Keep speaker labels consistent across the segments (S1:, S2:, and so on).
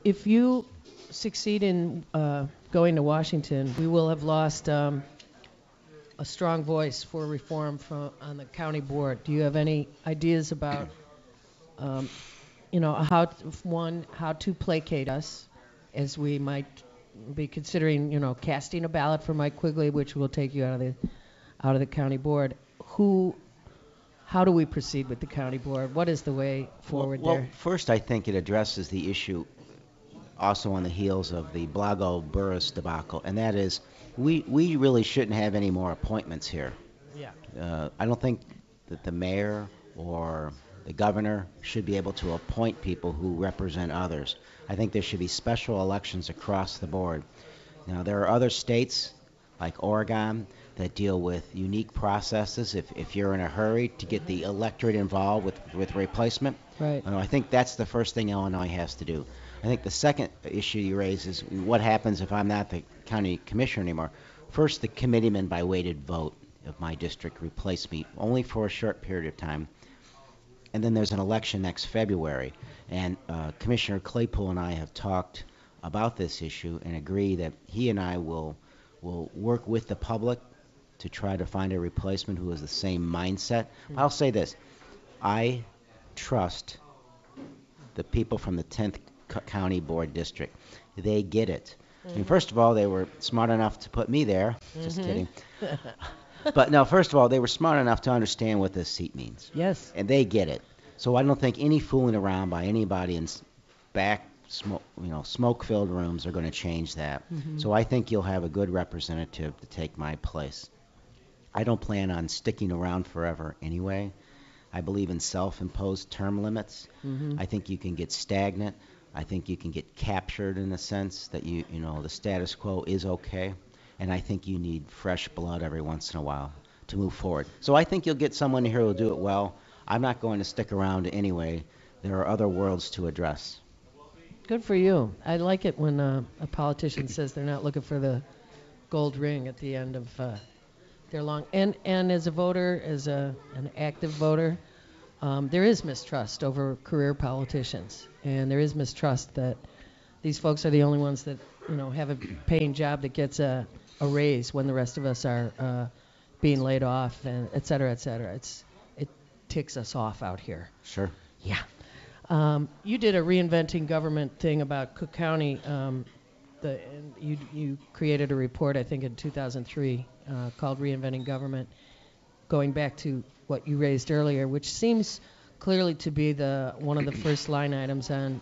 S1: if you succeed in going to Washington, we will have lost a strong voice for reform on the county board. Do you have any ideas about, um, how to placate us, as we might be considering, casting a ballot for Mike Quigley, which will take you out of the county board. How do we proceed with the county board? What is the way forward
S2: Well,
S1: there?
S2: first, I think it addresses the issue also on the heels of the Blago Burris debacle, and that is we really shouldn't have any more appointments here.
S1: Yeah.
S2: I don't think that the mayor or the governor should be able to appoint people who represent others. I think there should be special elections across the board. Now, there are other states like Oregon that deal with unique processes if you're in a hurry to get the electorate involved with replacement.
S1: Right.
S2: I think that's the first thing Illinois has to do. I think the second issue you raise is what happens if I'm not the county commissioner anymore. First, the committeemen by weighted vote of my district replace me only for a short period of time. And then there's an election next February. And Commissioner Claypool and I have talked about this issue and agree that he and I will work with the public to try to find a replacement who has the same mindset. I'll say this. I trust the people from the 10th County Board District. They get it. I mean, first of all, they were smart enough to put me there. Just kidding. But no, first of all, they were smart enough to understand what this seat means.
S1: Yes.
S2: And they get it. So I don't think any fooling around by anybody in smoke-filled rooms are going to change that. So I think you'll have a good representative to take my place. I don't plan on sticking around forever anyway. I believe in self-imposed term limits. I think you can get stagnant. I think you can get captured in the sense that the status quo is okay. And I think you need fresh blood every once in a while to move forward. So I think you'll get someone here who will do it well. I'm not going to stick around anyway. There are other worlds to address.
S1: Good for you. I like it when a politician says they're not looking for the gold ring at the end of their long. And as a voter, as an active voter, there is mistrust over career politicians, and there is mistrust that these folks are the only ones that have a paying job that gets a raise when the rest of us are being laid off, and et cetera, et cetera. It ticks us off out here.
S2: Sure.
S1: Yeah. You did a reinventing government thing about Cook County. You created a report, I think, in 2003 called Reinventing Government, going back to what you raised earlier, which seems clearly to be one of the first line items on,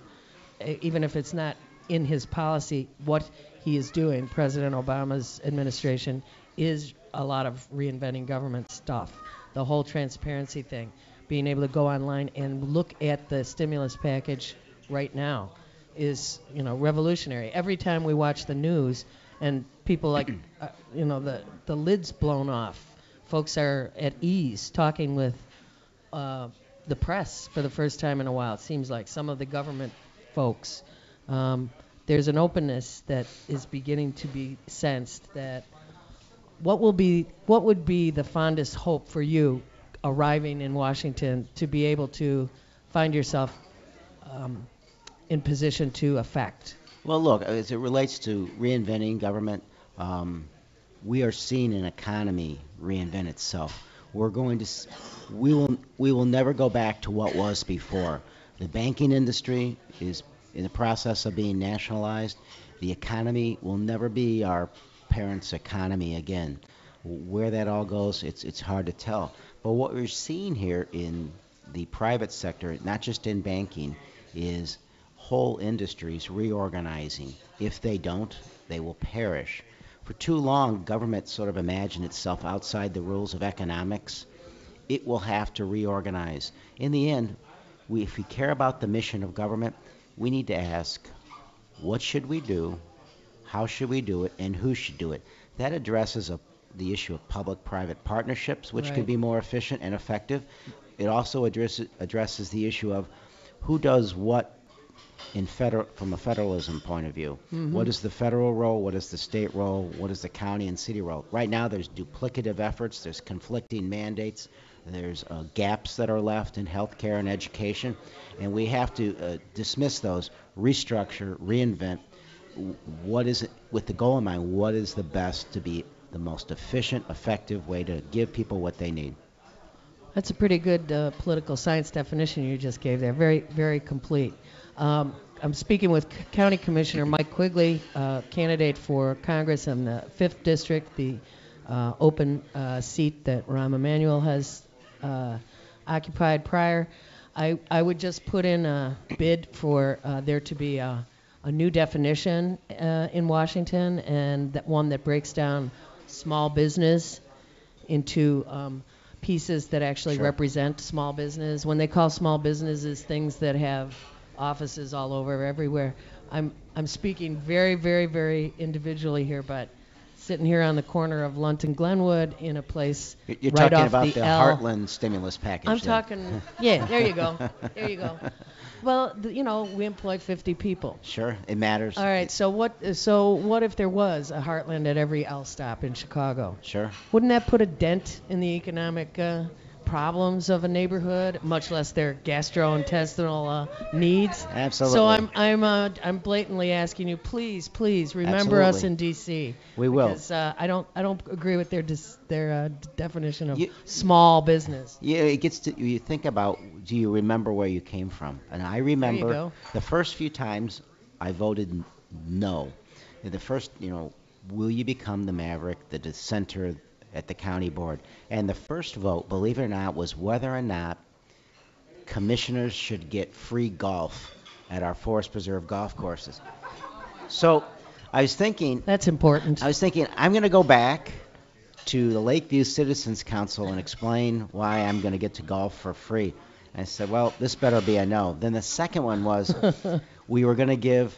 S1: even if it's not in his policy, what he is doing. President Obama's administration is a lot of reinventing government stuff. The whole transparency thing, being able to go online and look at the stimulus package right now is, revolutionary. Every time we watch the news and people like, the lid's blown off, folks are at ease talking with the press for the first time in a while. It seems like some of the government folks, there's an openness that is beginning to be sensed. That what would be the fondest hope for you arriving in Washington to be able to find yourself in position to affect?
S2: Well, look, as it relates to reinventing government, we are seeing an economy reinvent itself. We will never go back to what was before. The banking industry is in the process of being nationalized. The economy will never be our parents' economy again. Where that all goes, it's hard to tell. But what we're seeing here in the private sector, not just in banking, is whole industries reorganizing. If they don't, they will perish. For too long, government sort of imagined itself outside the rules of economics. It will have to reorganize. In the end, if we care about the mission of government, we need to ask, what should we do, how should we do it, and who should do it? That addresses the issue of public-private partnerships, which can be more efficient and effective. It also addresses the issue of who does what from a federalism point of view. What is the federal role? What is the state role? What is the county and city role? Right now, there's duplicative efforts. There's conflicting mandates. There's gaps that are left in healthcare and education, and we have to dismiss those, restructure, reinvent. What is it, with the goal in mind, what is the best to be the most efficient, effective way to give people what they need?
S1: That's a pretty good political science definition you just gave there. Very, very complete. I'm speaking with County Commissioner Mike Quigley, candidate for Congress in the 5th District, the open seat that Rahm Emanuel has occupied prior. I would just put in a bid for there to be a new definition in Washington, and that one that breaks down small business into pieces that actually
S2: Sure.
S1: represent small business. When they call small businesses things that have offices all over everywhere. I'm speaking very, very, very individually here, but sitting here on the corner of Lunt and Glenwood in a place
S2: You're
S1: right
S2: talking
S1: off
S2: about
S1: the
S2: the
S1: L.
S2: Heartland stimulus package.
S1: I'm
S2: then.
S1: talking, yeah, there you go. There you go. Well, we employ 50 people.
S2: Sure, it matters.
S1: All right, so what if there was a Heartland at every L stop in Chicago?
S2: Sure.
S1: Wouldn't that put a dent in the economic problems of a neighborhood, much less their gastrointestinal needs?
S2: Absolutely.
S1: So I'm blatantly asking you, please remember us
S2: Absolutely.
S1: in D.C.
S2: We will.
S1: Because I don't agree with their definition of small business.
S2: Yeah, it gets to, you think about, do you remember where you came from? And I remember
S1: go.
S2: the first few times I voted no. The first, will you become the maverick, the dissenter at the county board? And the first vote, believe it or not, was whether or not commissioners should get free golf at our forest preserve golf courses. So I was thinking,
S1: That's important.
S2: I'm going to go back to the Lakeview Citizens Council and explain why I'm going to get to golf for free. And I said, well, this better be a no. Then the second one was we were going to give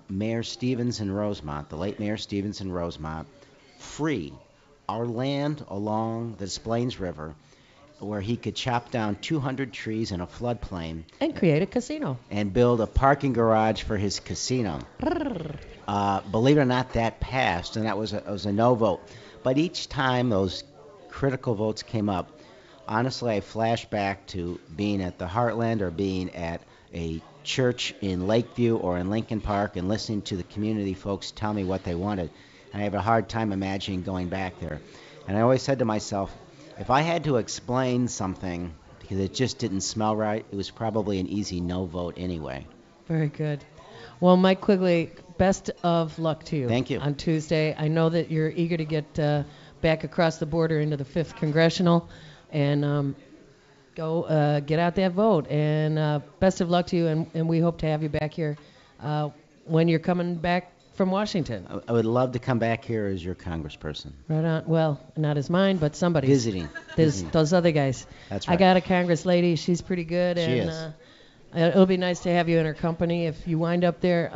S2: Mayor Stevens in Rosemont, the late Mayor Stevens in Rosemont, free our land along the Des Plaines River, where he could chop down 200 trees in a floodplain
S1: And create a casino.
S2: and build a parking garage for his casino. Believe it or not, that passed, and that was a no vote. But each time those critical votes came up, honestly, I flash back to being at the Heartland or being at a church in Lakeview or in Lincoln Park and listening to the community folks tell me what they wanted. And I have a hard time imagining going back there. And I always said to myself, if I had to explain something because it just didn't smell right, it was probably an easy no vote anyway.
S1: Very good. Well, Mike Quigley, best of luck to you.
S2: Thank you.
S1: On Tuesday. I know that you're eager to get back across the border into the 5th Congressional and go get out that vote. And best of luck to you, and we hope to have you back here when you're coming back from Washington.
S2: I would love to come back here as your congressperson.
S1: Right on. Well, not as mine, but somebody's.
S2: Visiting.
S1: Those other guys.
S2: That's right.
S1: I got a Congress lady. She's pretty good.
S2: She
S1: and,
S2: is.
S1: It'll be nice to have you in her company. If you wind up there,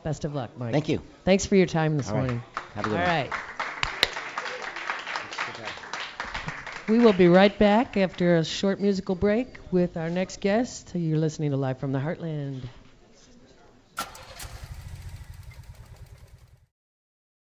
S1: best of luck, Mike.
S2: Thank you.
S1: Thanks for your time this
S2: All right.
S1: morning.
S2: Have a good
S1: All
S2: one.
S1: right. We will be right back after a short musical break with our next guest. You're listening to Live from the Heartland.